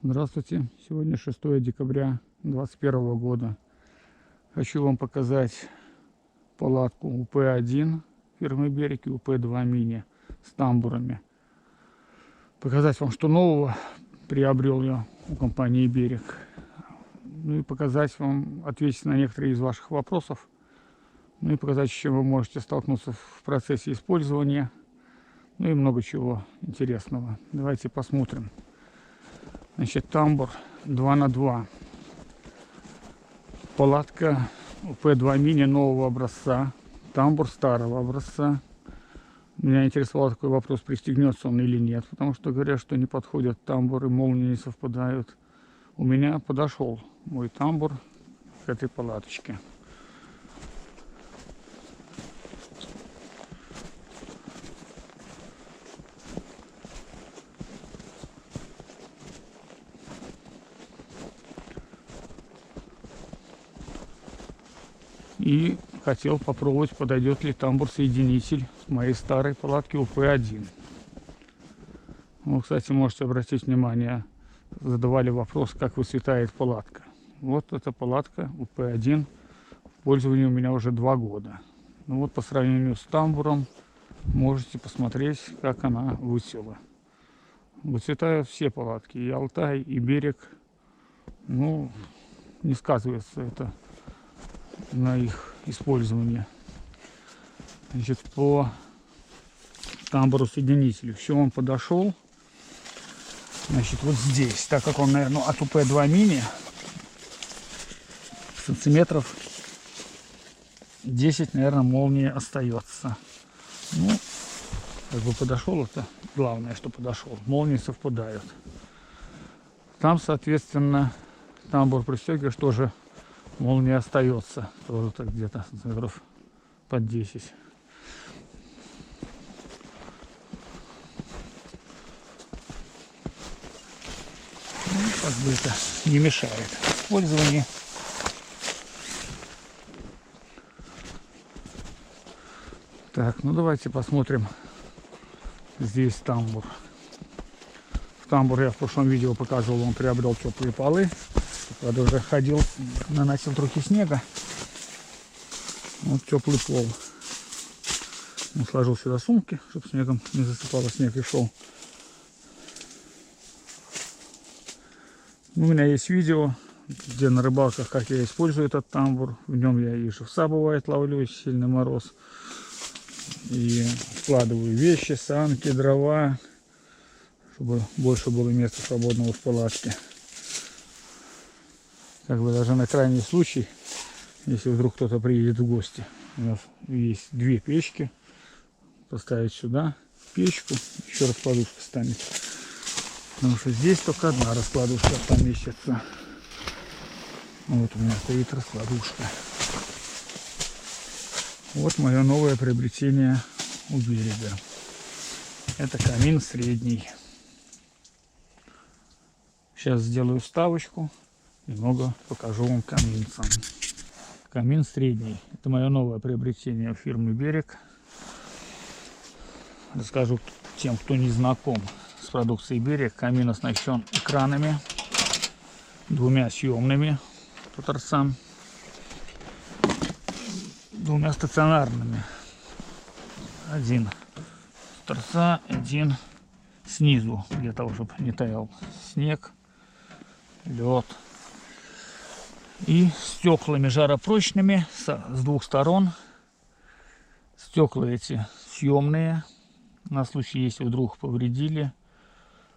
Здравствуйте! Сегодня 6 декабря 2021 года. Хочу вам показать палатку УП-1 фирмы Берег и УП-2 мини с тамбурами. Показать вам, что нового приобрел я у компании Берег. Ну и показать вам, ответить на некоторые из ваших вопросов. Ну и показать, с чем вы можете столкнуться в процессе использования. Ну и много чего интересного. Давайте посмотрим. Значит, тамбур 2 на 2. Палатка УП-2 мини нового образца. Тамбур старого образца. Меня интересовал такой вопрос, пристегнется он или нет. Потому что говорят, что не подходят тамбуры, молнии не совпадают. У меня подошел мой тамбур к этой палаточке. И хотел попробовать, подойдет ли тамбур-соединитель с моей старой палатки УП-1. Ну, кстати, можете обратить внимание, задавали вопрос, как высветает палатка. Вот эта палатка УП-1 в пользовании у меня уже 2 года. Ну вот по сравнению с тамбуром можете посмотреть, как она высела. Выцветают все палатки, и Алтай, и Берег. Ну, не сказывается это на их использование. Значит, по тамбуру соединителю все он подошел. Значит, вот здесь, так как он, наверное, от УП-2 мини сантиметров 10, наверное, молния остается. Ну, как бы подошел, это главное, что подошел. Молнии совпадают. Там, соответственно, тамбур пристегиваешь, тоже молния остается. Тоже так где-то сантиметров под 10. Ну, как бы это не мешает использованию. Так, ну давайте посмотрим. Здесь тамбур. В тамбур я в прошлом видео показывал, он приобрел теплые полы. Правда, уже ходил, наносил трохи снега. Вот теплый пол. Он сложил сюда сумки, чтобы снегом не засыпало, снег и шел. У меня есть видео, где на рыбалках, как я использую этот тамбур. В нем я и живца бывает ловлю, сильный мороз. И складываю вещи, санки, дрова, чтобы больше было места свободного в палатке. Как бы даже на крайний случай, если вдруг кто-то приедет в гости. У нас есть 2 печки. Поставить сюда печку, еще раскладушка станет. Потому что здесь только одна раскладушка поместится. Вот у меня стоит раскладушка. Вот мое новое приобретение у Берега. Это камин средний. Сейчас сделаю вставочку. Немного покажу вам камин сам. Камин средний. Это мое новое приобретение фирмы Берег. Расскажу тем, кто не знаком с продукцией Берег. Камин оснащен экранами, 2 съемными по торцам, 2 стационарными. Один с торца, один снизу, для того, чтобы не таял снег, лед. И стеклами жаропрочными с 2 сторон. Стекла эти съемные. На случай, если вдруг повредили.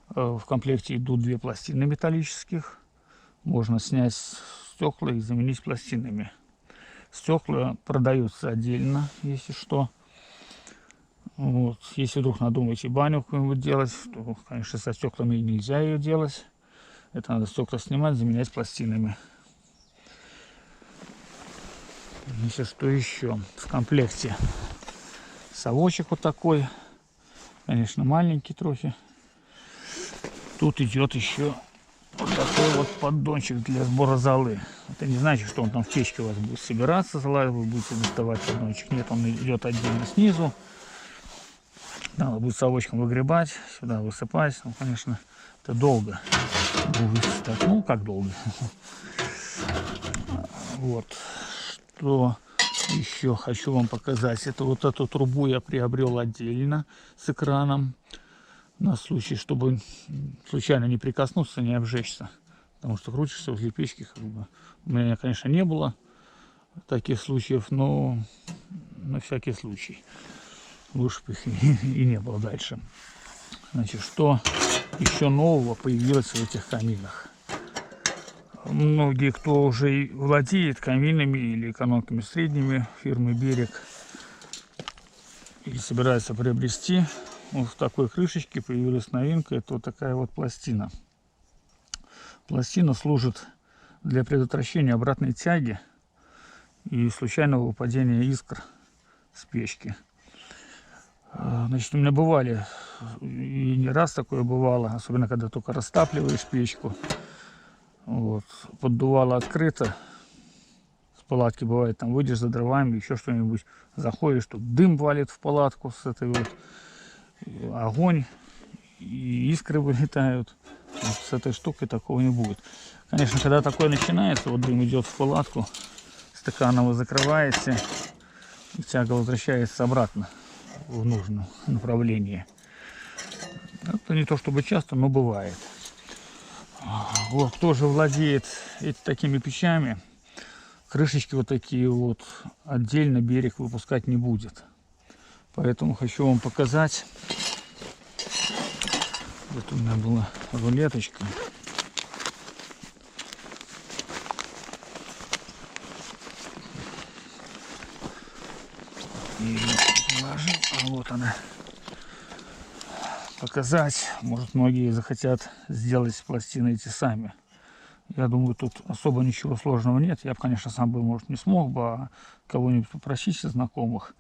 В комплекте идут 2 пластины металлических. Можно снять стекла и заменить пластинами. Стекла продаются отдельно, если что. Вот. Если вдруг надумаете баню какую-нибудь делать, то, конечно, со стеклами нельзя ее делать. Это надо стекла снимать, заменять пластинами. Значит, что еще? В комплекте совочек вот такой. Конечно, маленький трохи. Тут идет еще вот такой вот поддончик для сбора золы. Это не значит, что он там в печке у вас будет собираться, зола, вы будете доставать поддончик. Нет, он идет отдельно снизу. Надо будет совочком выгребать, сюда высыпать. Ну, конечно, это долго будет. Так, ну, как долго. Вот. Что еще хочу вам показать. Это вот эту трубу я приобрел отдельно с экраном. На случай, чтобы случайно не прикоснуться, не обжечься. Потому что крутишься возле печки. Как бы. У меня, конечно, не было таких случаев, но на всякий случай. Лучше бы их и не было дальше. Значит, что еще нового появилось в этих каминах? Многие, кто уже владеет каминами или экономками средними фирмы «Берег» или собирается приобрести, вот в такой крышечке появилась новинка. Это вот такая вот пластина. Пластина служит для предотвращения обратной тяги и случайного выпадения искр с печки. Значит, у меня бывали, и не раз такое бывало, особенно когда только растапливаешь печку. Вот, поддувало открыто. С палатки бывает, там выйдешь за дровами, еще что-нибудь, заходишь, тут дым валит в палатку с этой вот, огонь, и искры вылетают. Вот с этой штукой такого не будет. Конечно, когда такое начинается, вот дым идет в палатку, стаканом вы закрываете, и тяга возвращается обратно в нужном направлении. Это не то чтобы часто, но бывает. Вот, кто же владеет такими печами, крышечки вот такие вот отдельно «Берег» выпускать не будет. Поэтому хочу вам показать. Вот у меня была рулеточка. И положил, а вот она. Показать. Может, многие захотят сделать пластины эти сами. Я думаю, тут особо ничего сложного нет. Я бы, конечно, сам бы, может, не смог бы, а кого-нибудь попросить из знакомых.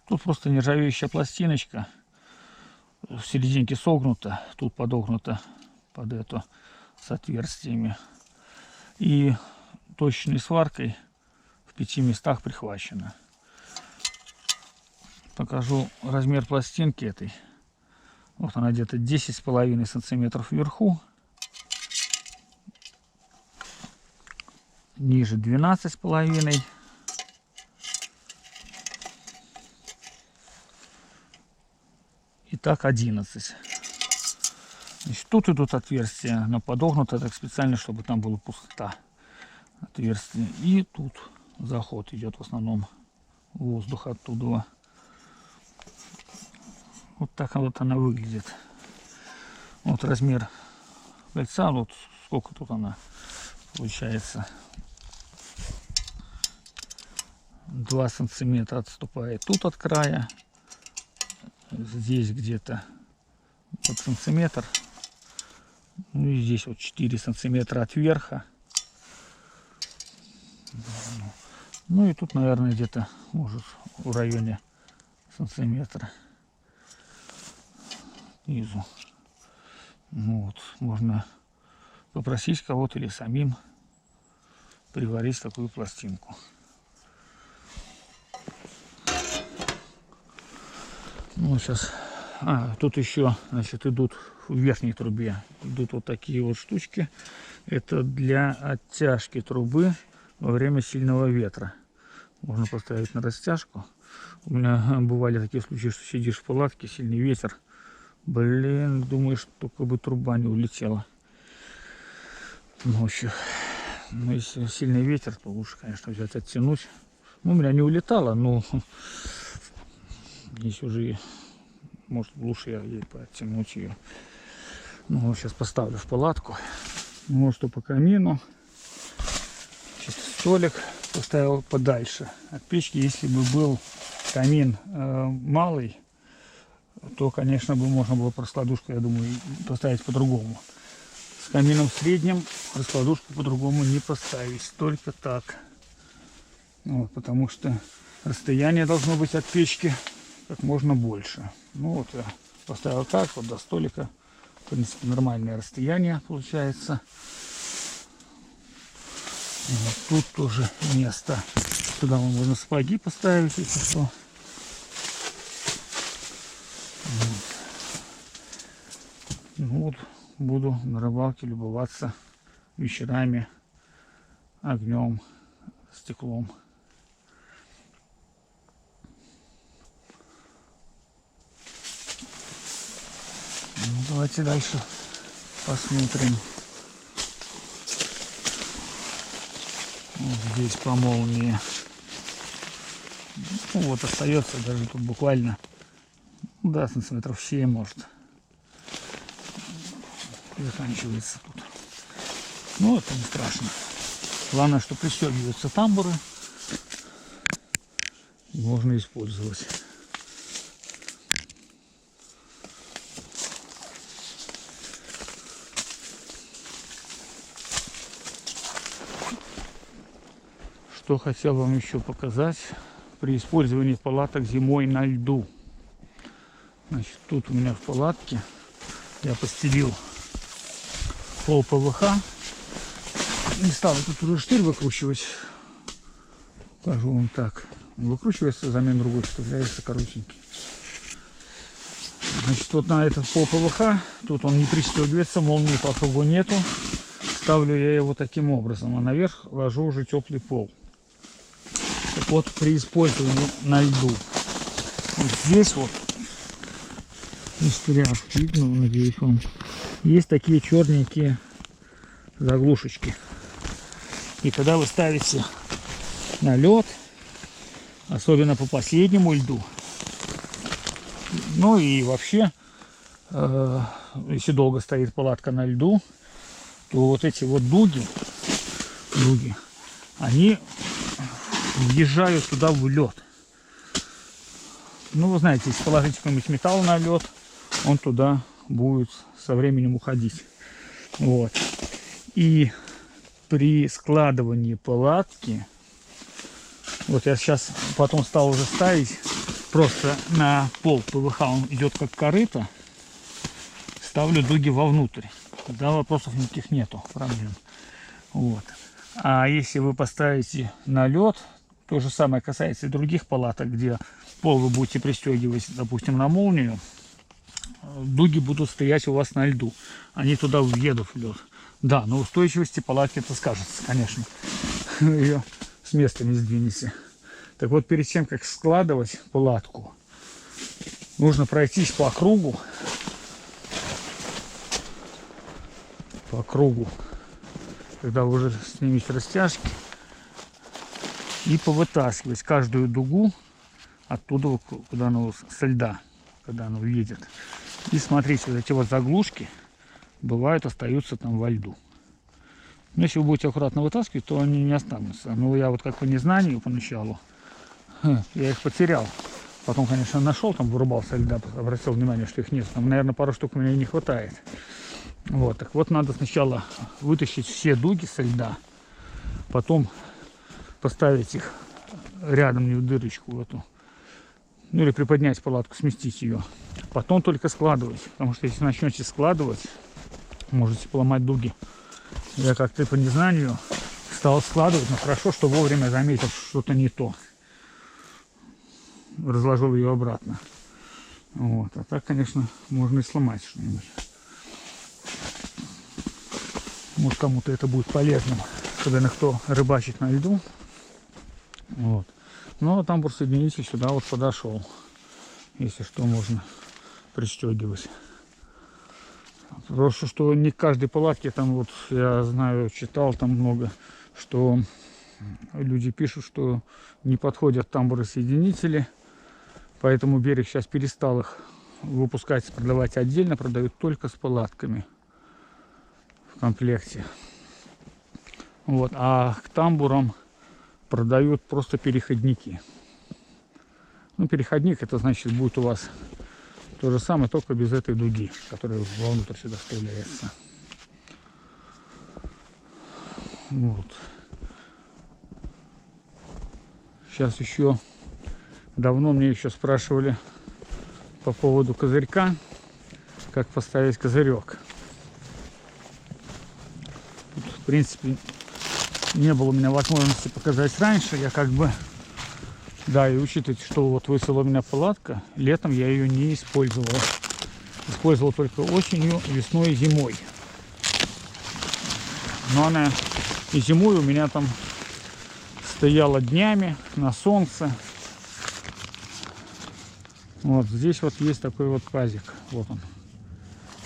Тут просто нержавеющая пластиночка. В серединке согнута, тут подогнута под эту с отверстиями. И точечной сваркой в 5 местах прихвачена. Покажу размер пластинки этой. Вот она где-то 10,5 сантиметров вверху, ниже 12,5, и так 11. Значит, тут идут отверстия, она подогнута так специально, чтобы там была пустота отверстия. И тут заход идет в основном воздух оттуда. Вот так вот она выглядит. Вот размер кольца, вот сколько тут она получается. 2 сантиметра отступает тут от края. Здесь где-то вот сантиметр. Ну и здесь вот 4 сантиметра от верха. Ну и тут, наверное, где-то может в районе сантиметра. Снизу. Вот. Можно попросить кого-то или самим приварить такую пластинку. Ну, сейчас. Тут еще, значит, идут в верхней трубе. Идут вот такие вот штучки. Это для оттяжки трубы во время сильного ветра. Можно поставить на растяжку. У меня бывали такие случаи, что сидишь в палатке, сильный ветер. Блин, думаешь, только бы труба не улетела ночью. Но если сильный ветер, то лучше, конечно, взять, оттянуть. Ну, у меня не улетало, но здесь уже, может, лучше я ей подтянуть ее. Ну, сейчас поставлю в палатку. Ну, что по камину. Сейчас столик поставил подальше от печки. Если бы был камин малый, то, конечно, бы можно было раскладушку, я думаю, поставить по-другому. С камином средним раскладушку по-другому не поставить, только так. Вот, потому что расстояние должно быть от печки как можно больше. Ну вот я поставил так, вот до столика. В принципе, нормальное расстояние получается. Вот тут тоже место. Сюда можно сапоги поставить, если что. Вот. Ну вот, буду на рыбалке любоваться вечерами огнем, стеклом. Ну, давайте дальше посмотрим. Вот здесь по молнии. Ну, вот остается даже тут буквально, да, сантиметров 7 может. Заканчивается тут. Ну, это не страшно. Главное, что пристегиваются тамбуры. Можно использовать. Что хотел вам еще показать при использовании палаток зимой на льду. Значит, тут у меня в палатке я постелил пол ПВХ. Не стал тут уже штырь выкручивать. Покажу вам так. Он выкручивается, замен другой вставляется коротенький. Значит, вот на этот пол ПВХ, тут он не пристегивается, молнии по кругу нету. Ставлю я его таким образом, а наверх ложу уже теплый пол. Так вот, при использовании на льду, вот здесь вот, на штырях видно, надеюсь вам, есть такие черненькие заглушечки. И когда вы ставите на лед, особенно по последнему льду, ну и вообще, если долго стоит палатка на льду, то вот эти вот дуги, они въезжают туда в лед. Ну, вы знаете, если положить какой-нибудь металл на лед, он туда будет со временем уходить. Вот. И при складывании палатки, вот я сейчас потом стал уже ставить просто на пол ПВХ, он идет как корыто, ставлю дуги вовнутрь, тогда вопросов никаких нету, проблем. Вот. А если вы поставите на лед, то же самое касается и других палаток, где пол вы будете пристегивать, допустим, на молнию, дуги будут стоять у вас на льду, они туда въедут в лед. Да, на устойчивости палатки это скажется, конечно. Ее с места не сдвинете. Так вот, перед тем, как складывать палатку, нужно пройтись по кругу. По кругу. Когда вы уже снимете растяжки. И повытаскивать каждую дугу оттуда, куда она со льда, когда она въедет. И смотрите, вот эти вот заглушки бывают, остаются там во льду. Но если вы будете аккуратно вытаскивать, то они не останутся. Но я вот как по незнанию поначалу, я их потерял. Потом, конечно, нашел, там вырубал со льда, обратил внимание, что их нет. Там, наверное, пару штук у меня не хватает. Вот, так вот, надо сначала вытащить все дуги со льда, потом поставить их рядом, не в дырочку в эту, ну или приподнять палатку, сместить ее. Потом только складывать, потому что если начнете складывать, можете поломать дуги. Я как-то по незнанию стал складывать, но хорошо, что вовремя заметил, что что-то не то. Разложил ее обратно. Вот. А так, конечно, можно и сломать что-нибудь. Может, кому-то это будет полезным, особенно кто рыбачит на льду. Вот. Но тамбур-соединитель сюда вот подошел. Если что, можно пристегивать. Просто что не к каждой палатке, там вот я знаю, читал там много, что люди пишут, что не подходят тамбуры-соединители, поэтому берег сейчас перестал их выпускать, продавать отдельно, продают только с палатками в комплекте. Вот. А к тамбурам продают просто переходники. Ну, переходник, это значит, будет у вас то же самое, только без этой дуги, которая вовнутрь сюда вставляется. Вот. Сейчас еще, давно мне еще спрашивали по поводу козырька, как поставить козырек. Тут, в принципе, не было у меня возможности показать раньше. Я как бы, да, и учитывайте, что вот высела у меня палатка, летом я ее не использовал. Использовал только осенью, весной и зимой. Но она и зимой у меня там стояла днями на солнце. Вот здесь вот есть такой вот пазик. Вот он,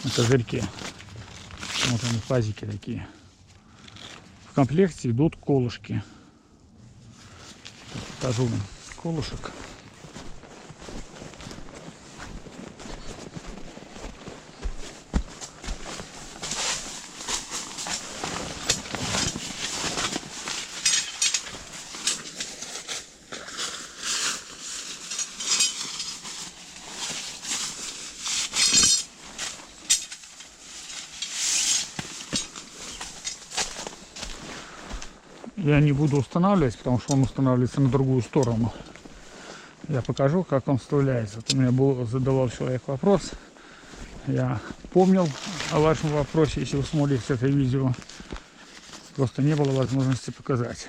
на козырьке. Вот они, пазики такие. В комплекте идут колышки. Покажу вам колышек. Я не буду устанавливать, потому что он устанавливается на другую сторону. Я покажу, как он вставляется. Вот у меня задавал человек вопрос. Я помнил о вашем вопросе, если вы смотрите это видео. Просто не было возможности показать.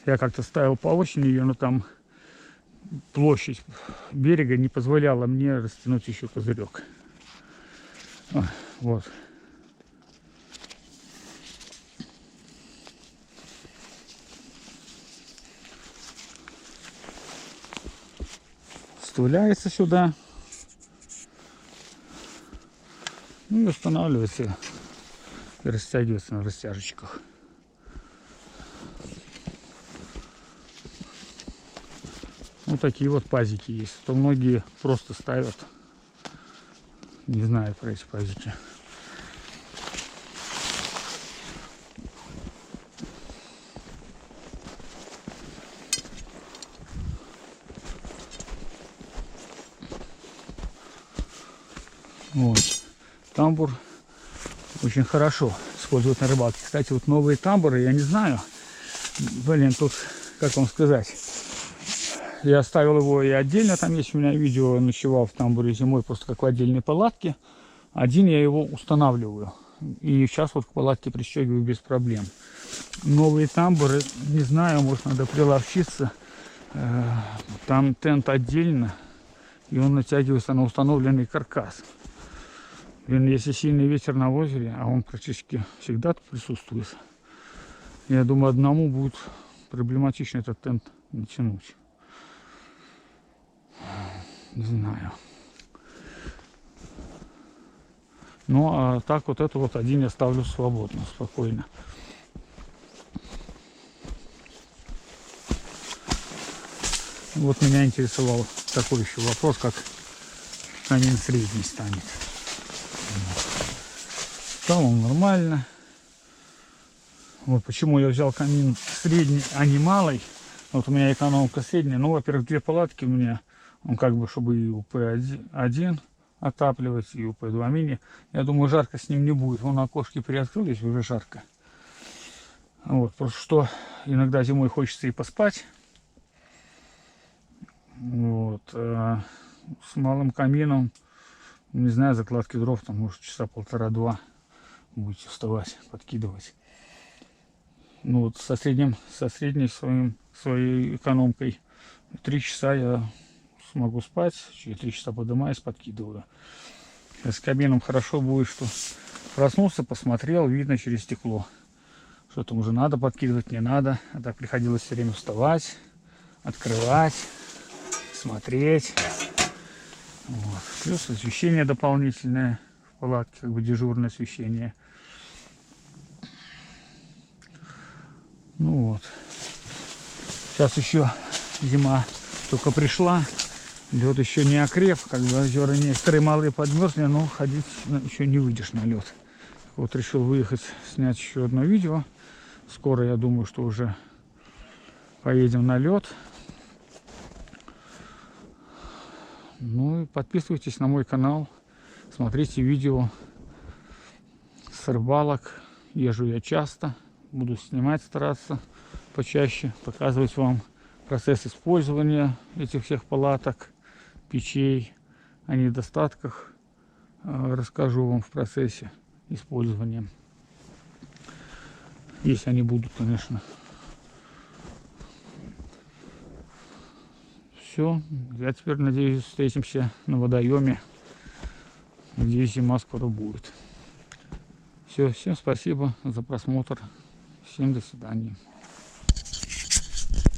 Я как-то ставил по осени ее, но там площадь берега не позволяла мне растянуть еще козырек. Вот. Вставляется сюда. Ну и устанавливается и растягивается на растяжечках. Вот такие вот пазики есть. То многие просто ставят. Не знаю про эти пазики. Вот. Тамбур очень хорошо используют на рыбалке. Кстати, вот новые тамбуры, я не знаю. Блин, тут, как вам сказать. Я оставил его и отдельно. Там есть у меня видео, ночевал в тамбуре зимой, просто как в отдельной палатке. Один я его устанавливаю. И сейчас вот к палатке пристегиваю без проблем. Новые тамбуры, не знаю, может надо приловчиться. Там тент отдельно. И он натягивается на установленный каркас. Блин, если сильный ветер на озере, а он практически всегда присутствует, я думаю, одному будет проблематично этот тент натянуть. Не знаю. Ну, а так вот это вот один я ставлю свободно, спокойно. Вот меня интересовал такой еще вопрос, как камин средний станет. Стал он нормально. Вот почему я взял камин средний, а не малый. Вот у меня экономка средняя. Ну, во-первых, две палатки у меня. Он как бы, чтобы и УП-1 отапливать, и УП-2 мини. Я думаю, жарко с ним не будет. Вон окошки приоткрылись, уже жарко. Вот, просто что иногда зимой хочется и поспать. Вот. А с малым камином, не знаю, закладки дров, там, может, часа полтора-два будете вставать, подкидывать. Ну вот со средней своей экономкой 3 часа я смогу спать, через 3 часа поднимаюсь, подкидываю. С камином хорошо будет, что проснулся, посмотрел, видно через стекло, что там уже надо подкидывать, не надо. А так приходилось все время вставать, открывать, смотреть. Вот. Плюс освещение дополнительное в палатке, как бы дежурное освещение. Ну вот. Сейчас еще зима только пришла. Лед еще не окреп, как бы озера некоторые малые подмерзли, но ходить еще не выйдешь на лед. Вот решил выехать, снять еще одно видео. Скоро, я думаю, что уже поедем на лед. Ну и подписывайтесь на мой канал, смотрите видео с рыбалок. Езжу я часто, буду снимать, стараться почаще, показывать вам процесс использования этих всех палаток, печей, о недостатках расскажу вам в процессе использования, если они будут, конечно. Все, я теперь надеюсь, встретимся на водоеме. Надеюсь, зима скоро будет. Все, всем спасибо за просмотр. Всем до свидания.